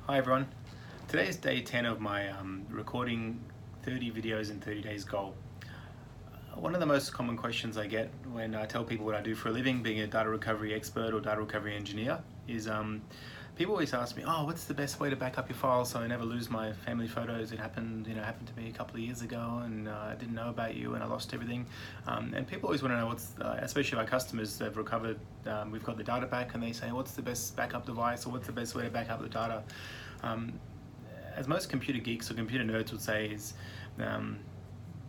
Hi everyone. Today is day 10 of my recording 30 videos in 30 days goal. One of the most common questions I get when I tell people what I do for a living, being a data recovery expert or data recovery engineer, is people always ask me, oh, what's the best way to back up your files so I never lose my family photos? It happened to me a couple of years ago, and I didn't know about you and I lost everything. And people always want to know what's, especially our customers that have recovered, we've got the data back, and they say, what's the best backup device, or what's the best way to back up the data? As most computer geeks or computer nerds would say, is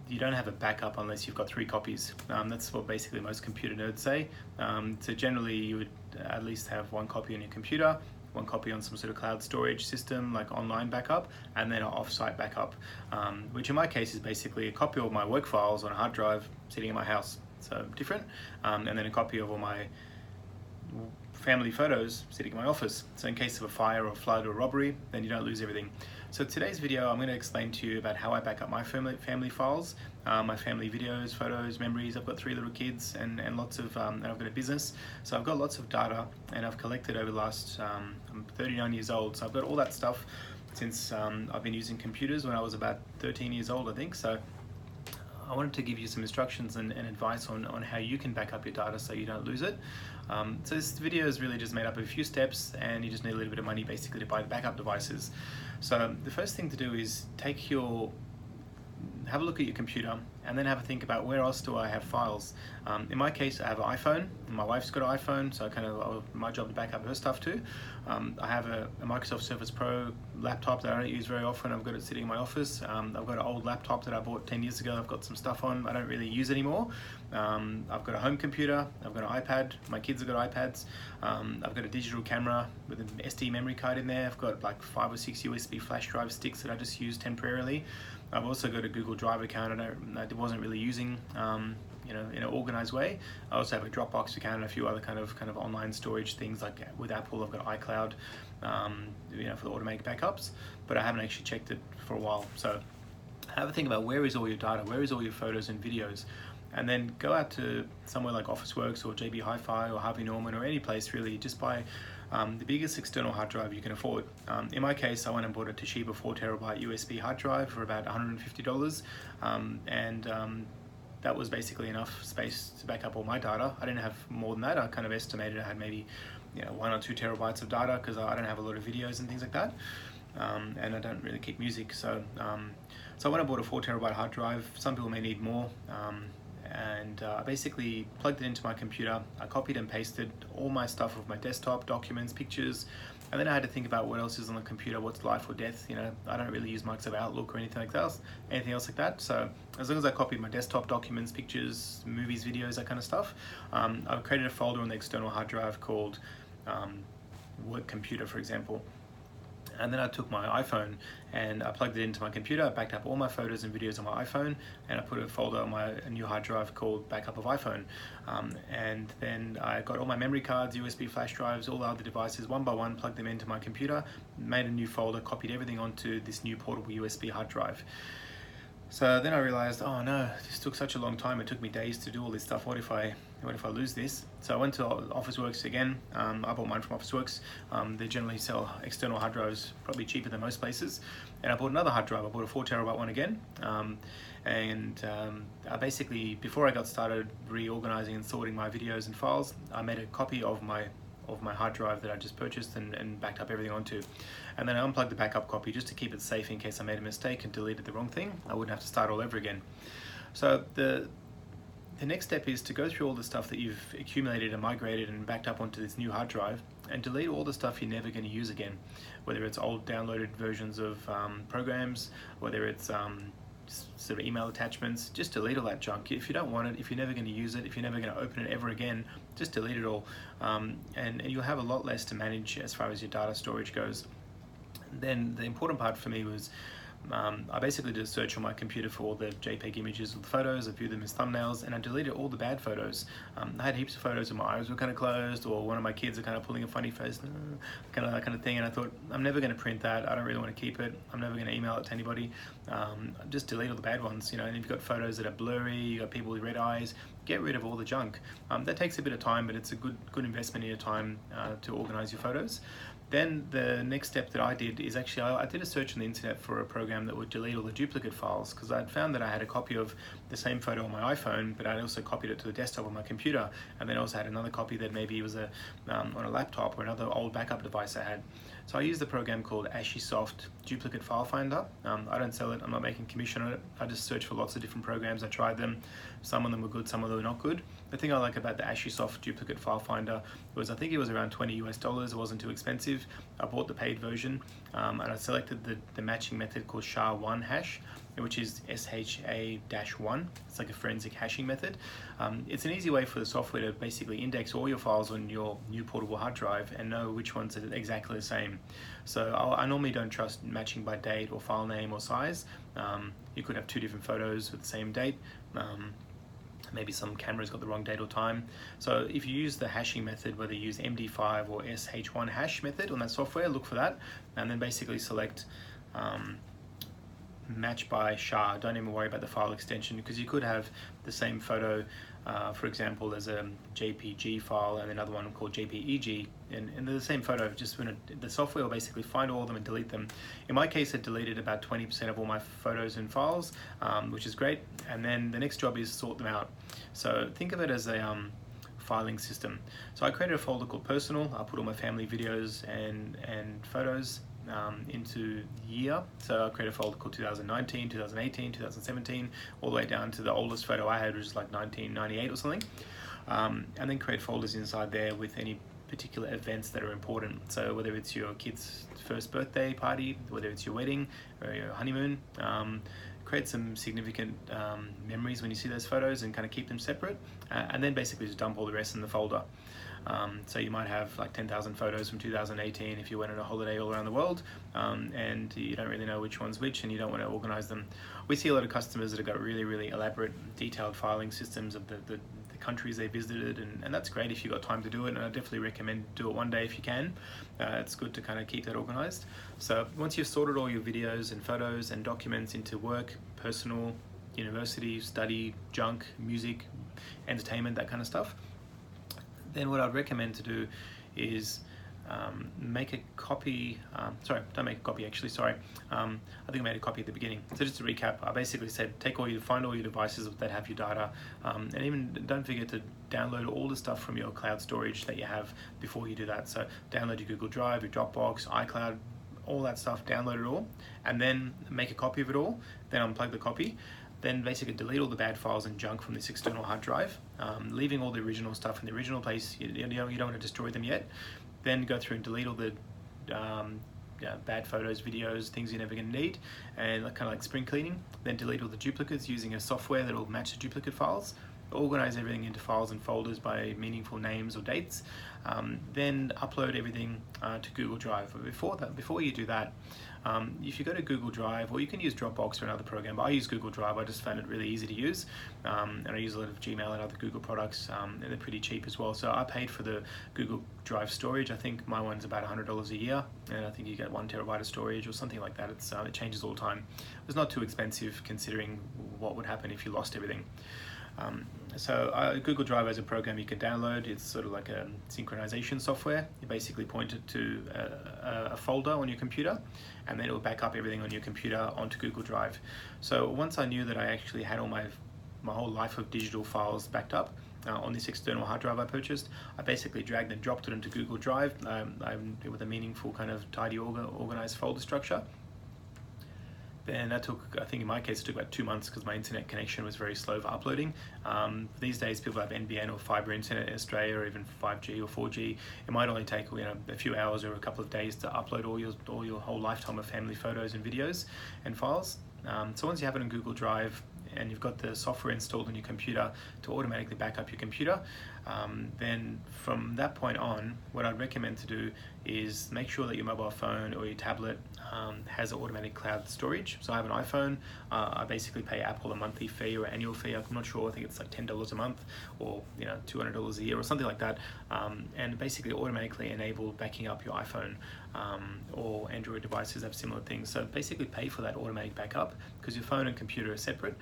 you don't have a backup unless you've got 3 copies. That's what basically most computer nerds say. So generally you would at least have 1 copy on your computer, 1 copy on some sort of cloud storage system like online backup, and then an offsite backup, which in my case is basically a copy of my work files on a hard drive sitting in my house. So different. And then a copy of all my family photos sitting in my office. So in case of a fire or flood or robbery, then you don't lose everything. So today's video, I'm going to explain to you about how I back up my family files, my family videos, photos, memories. I've got 3 little kids and lots of, and I've got a business. So I've got lots of data, and I've collected over the last, I'm 39 years old. So I've got all that stuff since I've been using computers when I was about 13 years old, I think. So I wanted to give you some instructions and advice on how you can back up your data so you don't lose it. So this video is really just made up of a few steps, and you just need a little bit of money basically to buy the backup devices. So the first thing to do is have a look at your computer and then have a think about where else do I have files. In my case, I have an iPhone. My wife's got an iPhone, so my job to back up her stuff too. I have a Microsoft Surface Pro laptop that I don't use very often. I've got it sitting in my office. I've got an old laptop that I bought 10 years ago. I've got some stuff on I don't really use anymore. I've got a home computer. I've got an iPad. My kids have got iPads. I've got a digital camera with an SD memory card in there. I've got like 5 or 6 USB flash drive sticks that I just use temporarily. I've also got a Google Drive account I wasn't really using in an organized way. I also have a Dropbox account and a few other kind of online storage things. Like with Apple, I've got iCloud for the automatic backups, but I haven't actually checked it for a while. So have a think about where is all your data, where is all your photos and videos, and then go out to somewhere like Officeworks or JB Hi-Fi or Harvey Norman or any place really. Just buy the biggest external hard drive you can afford. In my case, I went and bought a Toshiba 4TB USB hard drive for about $150, and that was basically enough space to back up all my data. I didn't have more than that. I kind of estimated I had maybe 1 or 2 terabytes of data, because I don't have a lot of videos and things like that, and I don't really keep music. So I went and bought a 4TB hard drive. Some people may need more. And I basically plugged it into my computer. I copied and pasted all my stuff of my desktop, documents, pictures, and then I had to think about what else is on the computer, what's life or death. I don't really use Microsoft Outlook or anything else like that. So as long as I copied my desktop documents, pictures, movies, videos, that kind of stuff, I've created a folder on the external hard drive called Work Computer, for example. And then I took my iPhone and I plugged it into my computer. I backed up all my photos and videos on my iPhone, and I put a folder on a new hard drive called Backup of iPhone. And then I got all my memory cards, USB flash drives, all the other devices, one by one, plugged them into my computer, made a new folder, copied everything onto this new portable USB hard drive. So then I realized, oh no, this took such a long time. It took me days to do all this stuff. What if I lose this? So I went to Officeworks again. I bought mine from Officeworks. They generally sell external hard drives probably cheaper than most places. And I bought another hard drive. I bought a 4TB one again. I basically, before I got started reorganizing and sorting my videos and files, I made a copy of my hard drive that I just purchased and backed up everything onto. And then I unplugged the backup copy just to keep it safe in case I made a mistake and deleted the wrong thing. I wouldn't have to start all over again. So the next step is to go through all the stuff that you've accumulated and migrated and backed up onto this new hard drive, and delete all the stuff you're never going to use again, whether it's old downloaded versions of programs, whether it's sort of email attachments. Just delete all that junk. If you don't want it, if you're never going to use it, if you're never going to open it ever again, just delete it all, and you'll have a lot less to manage as far as your data storage goes. Then the important part for me was I basically did a search on my computer for all the JPEG images of the photos. I viewed them as thumbnails, and I deleted all the bad photos. I had heaps of photos where my eyes were kind of closed, or one of my kids are kind of pulling a funny face, that kind of thing. And I thought, I'm never going to print that. I don't really want to keep it. I'm never going to email it to anybody. Just delete all the bad ones. And if you've got photos that are blurry, you've got people with red eyes, get rid of all the junk. That takes a bit of time, but it's a good investment in your time to organize your photos. Then the next step that I did is actually I did a search on the internet for a program that would delete all the duplicate files, because I'd found that I had a copy of the same photo on my iPhone, but I'd also copied it to the desktop on my computer, and then also had another copy that maybe was on a laptop or another old backup device I had. So I used the program called Soft Duplicate File Finder. I don't sell it, I'm not making commission on it. I just searched for lots of different programs, I tried them. Some of them were good, some of them were not good. The thing I like about the Soft Duplicate File Finder was I think it was around $20 US, it wasn't too expensive. I bought the paid version, and I selected the matching method called SHA-1 hash, which is SHA-1. It's like a forensic hashing method. It's an easy way for the software to basically index all your files on your new portable hard drive and know which ones are exactly the same. So I normally don't trust matching by date or file name or size. You could have two different photos with the same date. Maybe some camera's got the wrong date or time. So if you use the hashing method, whether you use MD5 or SH1 hash method on that software, look for that, and then basically select match by SHA. Don't even worry about the file extension, because you could have the same photo, for example, there's a JPG file and another one called JPEG, and they're the same photo. Just when the software will basically find all of them and delete them. In my case, it deleted about 20% of all my photos and files, which is great. And then the next job is sort them out. So think of it as a filing system. So I created a folder called Personal. I put all my family videos and photos into year. So I created a folder called 2019, 2018, 2017, all the way down to the oldest photo I had, which is like 1998 or something. And then create folders inside there with any particular events that are important. So whether it's your kid's first birthday party, whether it's your wedding or your honeymoon, create some significant memories when you see those photos and kind of keep them separate, and then basically just dump all the rest in the folder. So you might have like 10,000 photos from 2018 if you went on a holiday all around the world, and you don't really know which one's which and you don't want to organize them. We see a lot of customers that have got really elaborate detailed filing systems of the countries they visited, and that's great if you've got time to do it, and I definitely recommend do it one day if you can. It's good to kind of keep that organized. So once you've sorted all your videos and photos and documents into work, personal, university, study, junk, music, entertainment, that kind of stuff, then what I'd recommend to do is make a copy, don't make a copy actually, sorry. I think I made a copy at the beginning. So just to recap, I basically said find all your devices that have your data, and even don't forget to download all the stuff from your cloud storage that you have before you do that. So download your Google Drive, your Dropbox, iCloud, all that stuff, download it all, and then make a copy of it all, then unplug the copy. Then basically delete all the bad files and junk from this external hard drive, leaving all the original stuff in the original place. You don't want to destroy them yet. Then go through and delete all the bad photos, videos, things you're never going to need, and kind of like spring cleaning. Then delete all the duplicates using a software that will match the duplicate files. Organize everything into files and folders by meaningful names or dates. Then upload everything to Google Drive. But before you do that, if you go to Google Drive, or you can use Dropbox or another program, but I use Google Drive. I just found it really easy to use, and I use a lot of Gmail and other Google products, and they're pretty cheap as well. So I paid for the Google Drive storage. I think my one's about $100 a year, and I think you get 1 terabyte of storage or something like that. It changes all the time. It's not too expensive considering what would happen if you lost everything. Google Drive is a program you can download. It's sort of like a synchronization software. You basically point it to a folder on your computer, and then it will back up everything on your computer onto Google Drive. So once I knew that I actually had all my whole life of digital files backed up on this external hard drive I purchased, I basically dragged and dropped it into Google Drive with a meaningful kind of tidy, organized folder structure. Then that took, I think in my case, it took about 2 months because my internet connection was very slow for uploading. These days, people have NBN or fiber internet in Australia, or even 5G or 4G. It might only take a few hours or a couple of days to upload all your whole lifetime of family photos and videos and files. So once you have it on Google Drive, and you've got the software installed on your computer to automatically back up your computer, then from that point on, what I'd recommend to do is make sure that your mobile phone or your tablet has automatic cloud storage. So I have an iPhone. I basically pay Apple a monthly fee or annual fee. I'm not sure. I think it's like $10 a month, or $200 a year or something like that, and basically automatically enable backing up your iPhone, or Android devices have similar things. So basically pay for that automatic backup because your phone and computer are separate.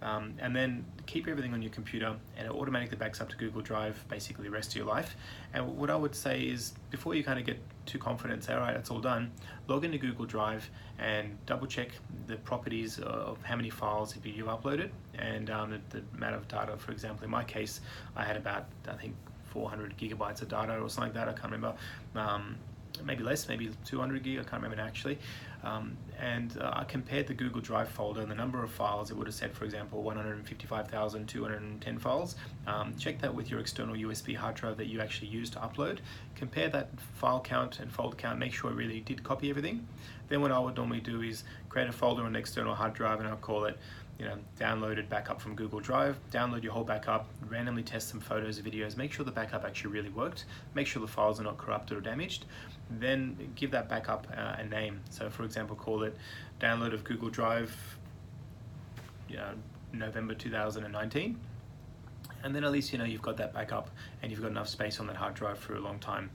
and then keep everything on your computer, and it automatically backs up to Google Drive basically the rest of your life. And what I would say is, before you kind of get too confident and say, all right, it's all done, log into Google Drive and double check the properties of how many files you've uploaded, and the amount of data. For example, in my case, I had about, I think, 400 gigabytes of data or something like that, I can't remember. Maybe less, maybe 200 gig, I can't remember actually. I compared the Google Drive folder and the number of files. It would have said, for example, 155,210 files. Check that with your external USB hard drive that you actually use to upload. Compare that file count and folder count, make sure it really did copy everything. Then what I would normally do is create a folder on the external hard drive, and I'll call it, downloaded backup from Google Drive. Download your whole backup, randomly test some photos, videos, make sure the backup actually really worked, make sure the files are not corrupted or damaged. Then give that backup a name. So for example, call it download of Google Drive November 2019. And then at least you've got that backup and you've got enough space on that hard drive for a long time.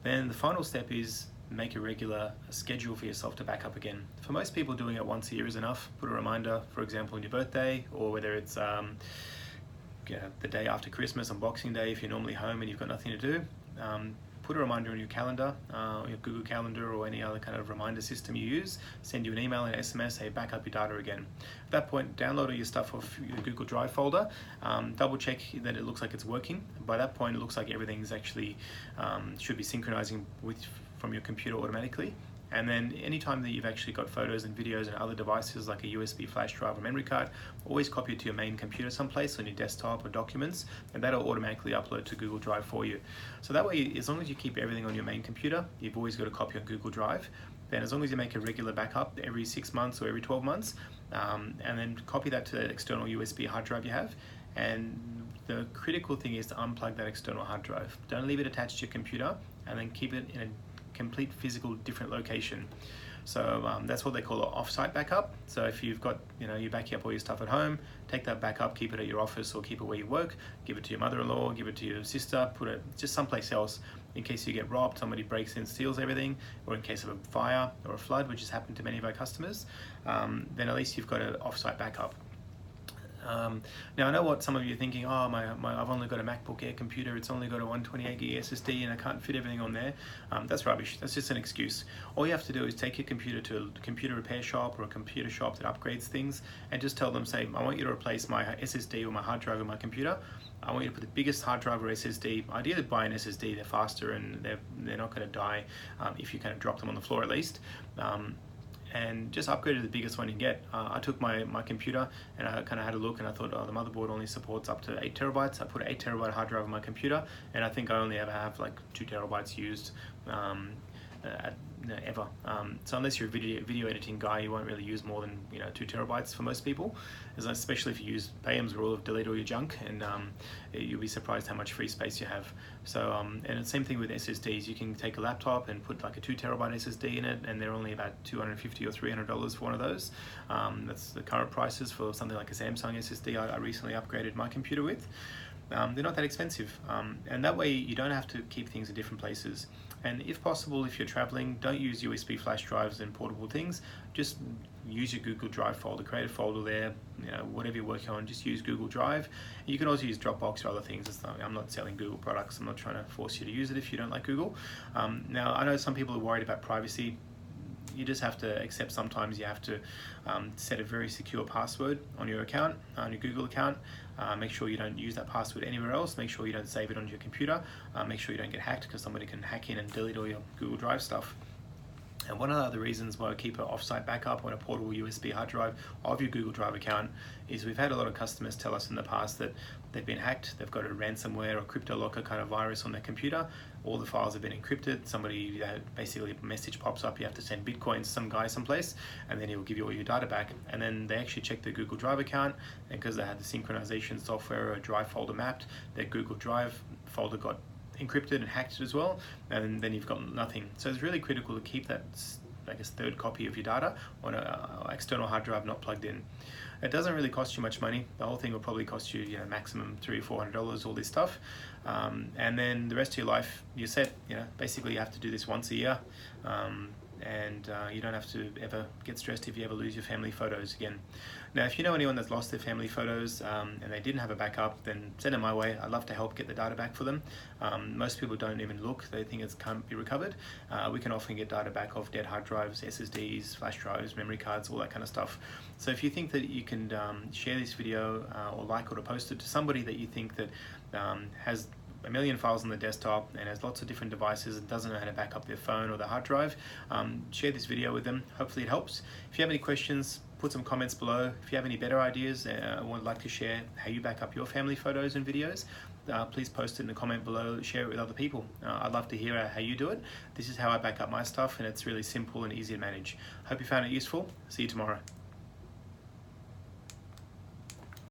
Then the final step is make a regular schedule for yourself to back up again. For most people, doing it once a year is enough. Put a reminder, for example, on your birthday, or whether it's the day after Christmas on Boxing Day if you're normally home and you've got nothing to do. Put a reminder on your calendar, your Google Calendar or any other kind of reminder system you use. Send you an email and SMS, say back up your data again. At that point, download all your stuff off your Google Drive folder. Double check that it looks like it's working. By that point, it looks like everything's actually should be synchronizing from your computer automatically. And then anytime that you've actually got photos and videos and other devices like a USB flash drive or memory card, always copy it to your main computer someplace on your desktop or documents, and that'll automatically upload to Google Drive for you. So that way, as long as you keep everything on your main computer, you've always got a copy on Google Drive. Then as long as you make a regular backup every 6 months or every 12 months, and then copy that to the external USB hard drive you have. And the critical thing is to unplug that external hard drive. Don't leave it attached to your computer, and then keep it in a complete physical different location. So that's what they call an offsite backup. So if you've got, you're backing up all your stuff at home, take that backup, keep it at your office or keep it where you work, give it to your mother-in-law, give it to your sister, put it just someplace else in case you get robbed, somebody breaks in, steals everything, or in case of a fire or a flood, which has happened to many of our customers, then at least you've got an offsite backup. Now I know what some of you are thinking, I've only got a MacBook Air computer, it's only got a 128 gig SSD and I can't fit everything on there. That's rubbish, that's just an excuse. All you have to do is take your computer to a computer repair shop or a computer shop that upgrades things and just tell them, say, I want you to replace my SSD or my hard drive on my computer. I want you to put the biggest hard drive or SSD, ideally buy an SSD, they're faster and they're not going to die if you kind of drop them on the floor at least. And just upgrade to the biggest one you get. I took my computer and I kind of had a look and I thought, the motherboard only supports up to 8 terabytes. I put an 8 terabyte hard drive on my computer and I think I only ever have like 2 terabytes used ever. So unless you're a video editing guy, you won't really use more than 2 terabytes for most people, especially if you use Payam's rule of delete all your junk, and you'll be surprised how much free space you have. So and the same thing with SSDs. You can take a laptop and put like a 2 terabyte SSD in it, and they're only about $250 or $300 for one of those. That's the current prices for something like a Samsung SSD I recently upgraded my computer with. They're not that expensive, and that way you don't have to keep things in different places. And if possible, if you're traveling, don't use USB flash drives and portable things. Just use your Google Drive folder, create a folder there, whatever you're working on, just use Google Drive. You can also use Dropbox or other things. I'm not selling Google products. I'm not trying to force you to use it if you don't like Google. Now, I know some people are worried about privacy. You just have to accept sometimes you have to set a very secure password on your account, on your Google account. Make sure you don't use that password anywhere else. Make sure you don't save it onto your computer. Make sure you don't get hacked, because somebody can hack in and delete all your Google Drive stuff. And one of the other reasons why I keep an offsite backup on a portable USB hard drive of your Google Drive account is we've had a lot of customers tell us in the past that they've been hacked, they've got a ransomware or crypto locker kind of virus on their computer, all the files have been encrypted, somebody, basically a message pops up, you have to send Bitcoin to some guy someplace, and then he'll give you all your data back. And then they actually check their Google Drive account, and because they had the synchronization software or drive folder mapped, their Google Drive folder got encrypted and hacked it as well, and then you've got nothing. So it's really critical to keep that, I guess, third copy of your data on an external hard drive not plugged in. It doesn't really cost you much money. The whole thing will probably cost you, maximum $300 or $400, all this stuff, and then the rest of your life you're set. Basically you have to do this once a year, and you don't have to ever get stressed if you ever lose your family photos again. Now, if you know anyone that's lost their family photos and they didn't have a backup, then send them my way. I'd love to help get the data back for them. Most people don't even look, they think it can't be recovered. We can often get data back off dead hard drives, SSDs, flash drives, memory cards, all that kind of stuff. So if you think that you can share this video or like it or post it to somebody that you think that has a million files on the desktop and has lots of different devices and doesn't know how to back up their phone or their hard drive, share this video with them. Hopefully it helps. If you have any questions, put some comments below. If you have any better ideas and would like to share how you back up your family photos and videos, please post it in the comment below, share it with other people. I'd love to hear how you do it. This is how I back up my stuff, and it's really simple and easy to manage. Hope you found it useful. See you tomorrow.